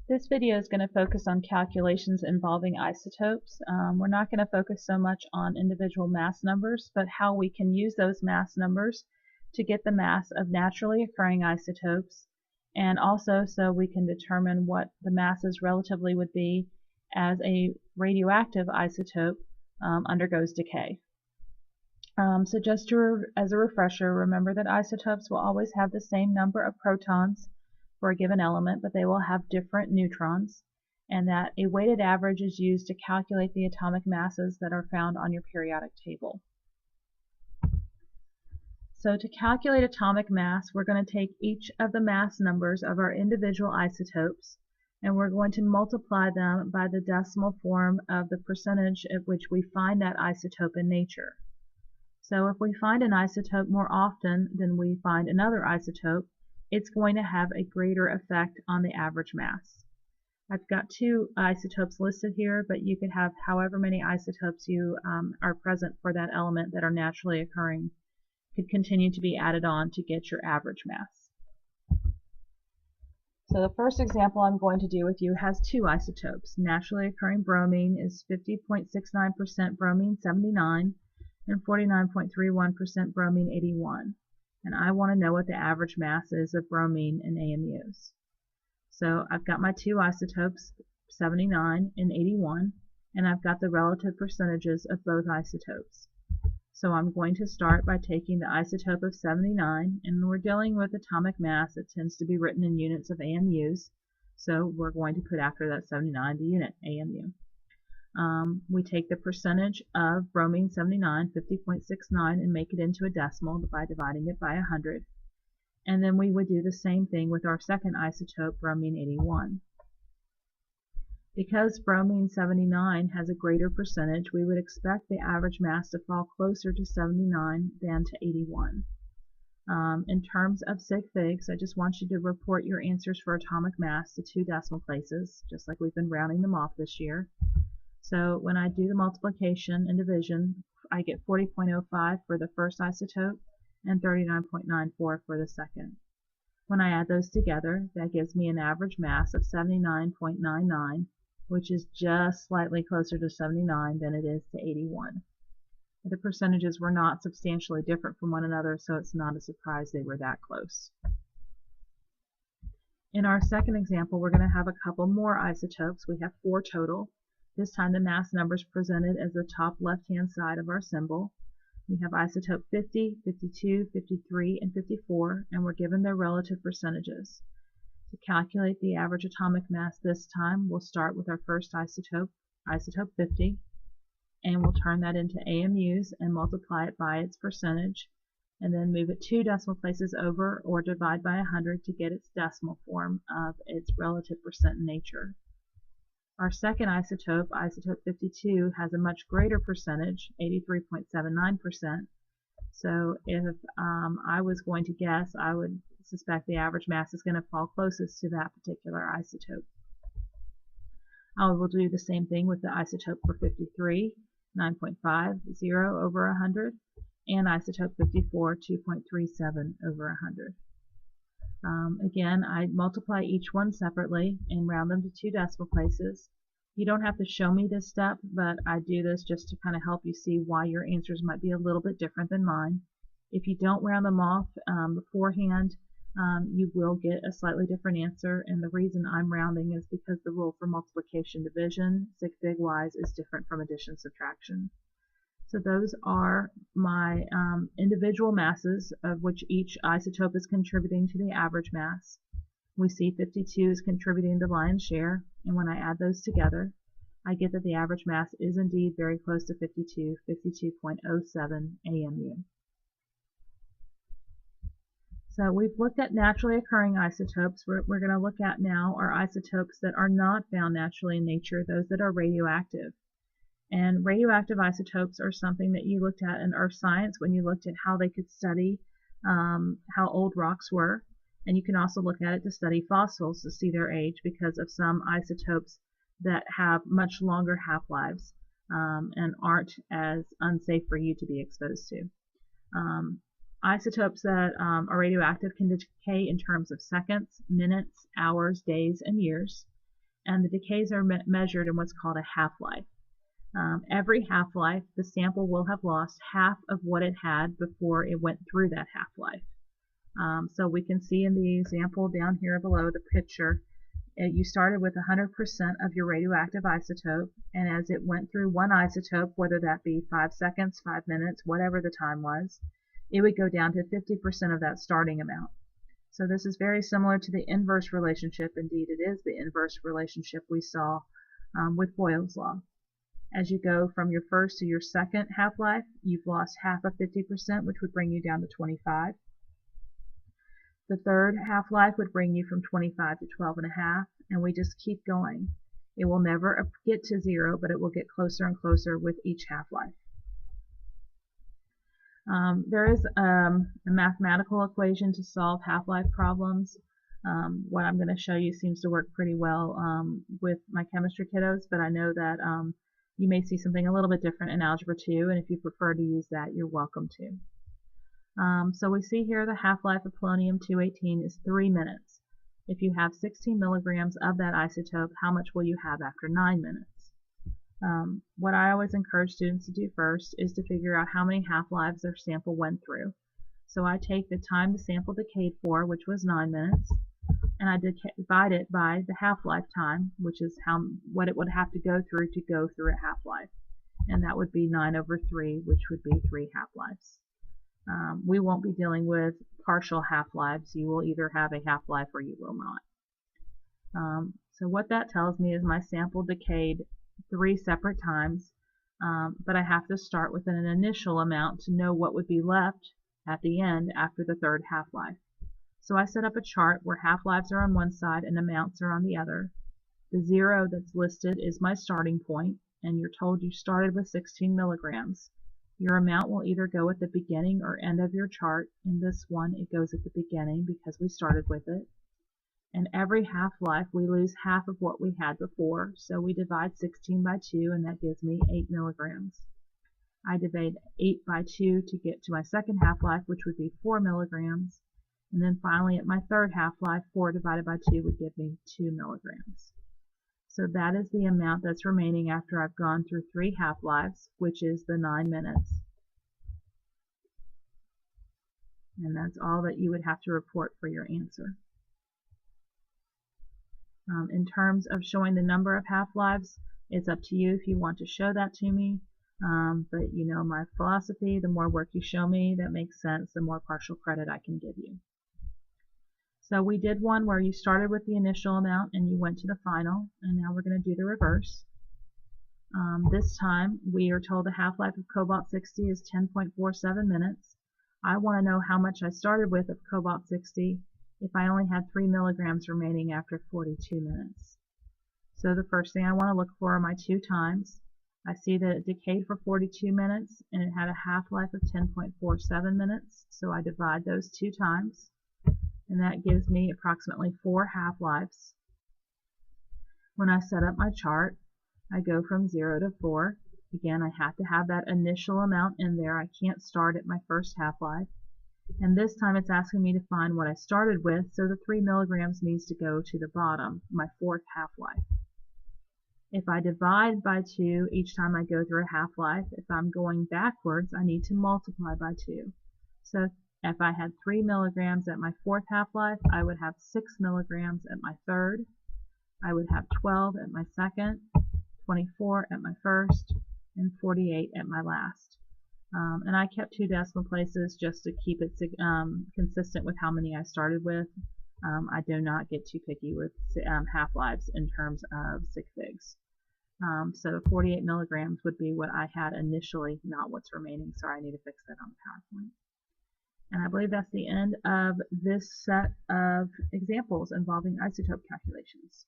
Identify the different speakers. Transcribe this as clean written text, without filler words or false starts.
Speaker 1: This video is going to focus on calculations involving isotopes. We're not going to focus so much on individual mass numbers, but how we can use those mass numbers to get the mass of naturally occurring isotopes, and also so we can determine what the masses relatively would be as a radioactive isotope undergoes decay. So just as a refresher, remember that isotopes will always have the same number of protons for a given element, but they will have different neutrons, and that a weighted average is used to calculate the atomic masses that are found on your periodic table. So to calculate atomic mass, we're going to take each of the mass numbers of our individual isotopes, and we're going to multiply them by the decimal form of the percentage at which we find that isotope in nature. So if we find an isotope more often than we find another isotope, it's going to have a greater effect on the average mass. I've got two isotopes listed here, but you could have however many isotopes you are present for that element that are naturally occurring could continue to be added on to get your average mass. So the first example I'm going to do with you has two isotopes. Naturally occurring bromine is 50.69% bromine 79 and 49.31% bromine 81. And I want to know what the average mass is of bromine in AMUs. So I've got my two isotopes, 79 and 81, and I've got the relative percentages of both isotopes. So I'm going to start by taking the isotope of 79, and we're dealing with atomic mass. It tends to be written in units of AMUs, so we're going to put after that 79 the unit AMU. We take the percentage of bromine 79, 50.69, and make it into a decimal by dividing it by 100. And then we would do the same thing with our second isotope, bromine 81. Because bromine 79 has a greater percentage, we would expect the average mass to fall closer to 79 than to 81. In terms of sig figs, I just want you to report your answers for atomic mass to two decimal places, just like we've been rounding them off this year. So when I do the multiplication and division, I get 40.05 for the first isotope and 39.94 for the second. When I add those together, that gives me an average mass of 79.99, which is just slightly closer to 79 than it is to 81. The percentages were not substantially different from one another, so it's not a surprise they were that close. In our second example, we're going to have a couple more isotopes. We have 4 total. This time the mass numbers presented as the top left-hand side of our symbol. We have isotope 50, 52, 53, and 54, and we're given their relative percentages. To calculate the average atomic mass this time, we'll start with our first isotope, isotope 50, and we'll turn that into AMUs and multiply it by its percentage, and then move it 2 decimal places over or divide by 100 to get its decimal form of its relative percent in nature. Our second isotope, isotope 52, has a much greater percentage, 83.79%. So if I was going to guess, I would suspect the average mass is going to fall closest to that particular isotope. I will do the same thing with the isotope for 53, 9.50 over 100, and isotope 54, 2.37 over 100. Again, I multiply each one separately and round them to 2 decimal places. You don't have to show me this step, but I do this just to kind of help you see why your answers might be a little bit different than mine. If you don't round them off beforehand, you will get a slightly different answer, and the reason I'm rounding is because the rule for multiplication division, sig fig wise, is different from addition subtraction. So those are my individual masses, of which each isotope is contributing to the average mass. We see 52 is contributing the lion's share, and when I add those together, I get that the average mass is indeed very close to 52, 52.07 AMU. So we've looked at naturally occurring isotopes. We're going to look at now are isotopes that are not found naturally in nature, those that are radioactive. And radioactive isotopes are something that you looked at in earth science when you looked at how they could study how old rocks were. And you can also look at it to study fossils to see their age because of some isotopes that have much longer half-lives and aren't as unsafe for you to be exposed to. Isotopes that are radioactive can decay in terms of seconds, minutes, hours, days, and years. and the decays are measured in what's called a half-life. Every half-life, the sample will have lost half of what it had before it went through that half-life. So we can see in the example down here below the picture, you started with 100% of your radioactive isotope, and as it went through one isotope, whether that be 5 seconds, 5 minutes, whatever the time was, it would go down to 50% of that starting amount. So this is very similar to the inverse relationship. Indeed, it is the inverse relationship we saw with Boyle's law. As you go from your first to your second half-life, you've lost half of 50%, which would bring you down to 25. The third half-life would bring you from 25 to 12.5, and we just keep going. It will never get to 0, but it will get closer and closer with each half-life. There is a mathematical equation to solve half-life problems. What I'm going to show you seems to work pretty well with my chemistry kiddos, but I know that you may see something a little bit different in Algebra 2, and if you prefer to use that, you're welcome to. So we see here the half-life of polonium-218 is 3 minutes. If you have 16 milligrams of that isotope, how much will you have after 9 minutes? What I always encourage students to do first is to figure out how many half-lives their sample went through. So I take the time the sample decayed for, which was 9 minutes, and I divide it by the half-life time, which is what it would have to go through a half-life. And that would be 9/3, which would be 3 half-lives. We won't be dealing with partial half-lives. You will either have a half-life or you will not. So what that tells me is my sample decayed 3 separate times, but I have to start with an initial amount to know what would be left at the end after the third half-life. So I set up a chart where half-lives are on one side and amounts are on the other. The 0 that's listed is my starting point, and you're told you started with 16 milligrams. Your amount will either go at the beginning or end of your chart. In this one, it goes at the beginning because we started with it. And every half-life, we lose half of what we had before, so we divide 16 by 2, and that gives me 8 milligrams. I divide 8 by 2 to get to my second half-life, which would be 4 milligrams. And then finally, at my third half-life, 4 divided by 2 would give me 2 milligrams. So that is the amount that's remaining after I've gone through 3 half-lives, which is the 9 minutes. And that's all that you would have to report for your answer. In terms of showing the number of half-lives, it's up to you if you want to show that to me. But you know my philosophy, the more work you show me that makes sense, the more partial credit I can give you. So we did one where you started with the initial amount and you went to the final, and now we're going to do the reverse. This time we are told the half-life of cobalt-60 is 10.47 minutes. I want to know how much I started with of cobalt-60 if I only had 3 milligrams remaining after 42 minutes. So the first thing I want to look for are my 2 times. I see that it decayed for 42 minutes and it had a half-life of 10.47 minutes, so I divide those 2 times, and that gives me approximately 4 half-lives. When I set up my chart, I go from 0 to 4. Again, I have to have that initial amount in there. I can't start at my first half-life. And this time it's asking me to find what I started with, so the 3 milligrams needs to go to the bottom, my 4th half-life. If I divide by 2 each time I go through a half-life, if I'm going backwards, I need to multiply by 2. So if I had 3 milligrams at my 4th half-life, I would have 6 milligrams at my 3rd. I would have 12 at my 2nd, 24 at my 1st, and 48 at my last. And I kept 2 decimal places just to keep it consistent with how many I started with. I do not get too picky with half-lives in terms of sig figs. So 48 milligrams would be what I had initially, not what's remaining. Sorry, I need to fix that on the PowerPoint. And I believe that's the end of this set of examples involving isotope calculations.